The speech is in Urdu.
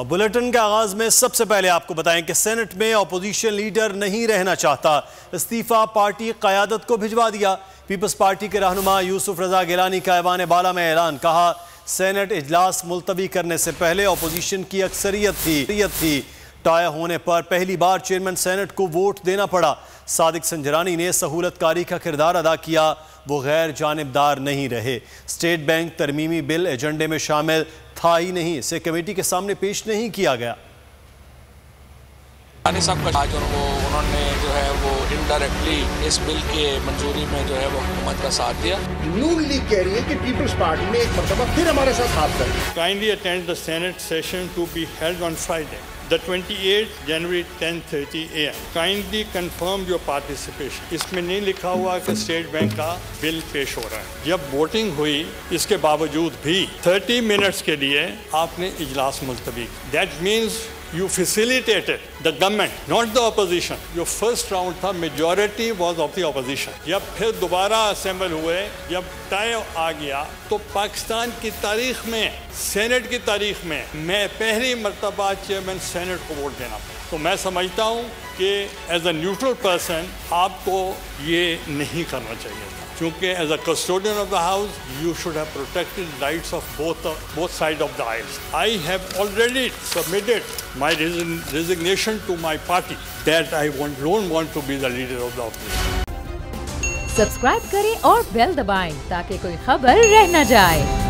اور بلیٹن کے آغاز میں سب سے پہلے آپ کو بتائیں کہ سینٹ میں اپوزیشن لیڈر نہیں رہنا چاہتا، استعفیٰ پارٹی قیادت کو بھجوا دیا۔ پیپلز پارٹی کے رہنما یوسف رضا گیلانی کا ایوان بالا میں اعلان، کہا سینٹ اجلاس ملتوی کرنے سے پہلے اپوزیشن کی اکثریت تھی، ٹائی ہونے پر پہلی بار چیئرمین سینٹ کو ووٹ دینا پڑا۔ صادق سنجرانی نے سہولت کاری کا کردار ادا کیا، وہ غیر جانبدار نہیں رہے۔ اسٹیٹ بینک ترمیمی بل ایجنڈے میں شامل تھا ہی نہیں، اسے کمیٹی کے سامنے پیش نہیں کیا گیا۔ صاحب کا آج انہوں نے جو ہے وہ انڈائریکٹلی اس بل کے منظوری میں جو ہے وہ حکومت کا ساتھ دیا۔ نون لیگ کہہ رہی ہے کہ پیپلز پارٹی نے ایک مرتبہ پھر ہمارے ساتھ ہاتھ کر دیا۔ Kindly attend the Senate session to be held on Friday, the 28th January 10:30 AM. Kindly confirm your participation. اس میں نہیں لکھا ہوا کہ اسٹیٹ بینک کا بل پیش ہو رہا ہے۔ جب ووٹنگ ہوئی اس کے باوجود بھی 30 منٹس کے لیے آپ نے اجلاس ملتوی۔ That means you facilitated the government, not the opposition. جو first round تھا majority was of the opposition. جب پھر دوبارہ اسمبل ہوئے، جب ٹائی آ گیا تو پاکستان کی تاریخ میں، سینٹ کی تاریخ میں پہلی مرتبہ چیئرمین سینٹ کو ووٹ دینا پڑا۔ تو میں سمجھتا ہوں کہ ایز اے نیوٹرل پرسن آپ کو یہ نہیں کرنا چاہیے تھا، کیونکہ as a custodian of the house you should have protected rights of both sides of the aisle. I have already submitted my resignation to my party that I don't want to be the leader of the opposition. Subscribe کریں اور بیل دبائیں تاکہ کوئی خبر رہ نہ جائے۔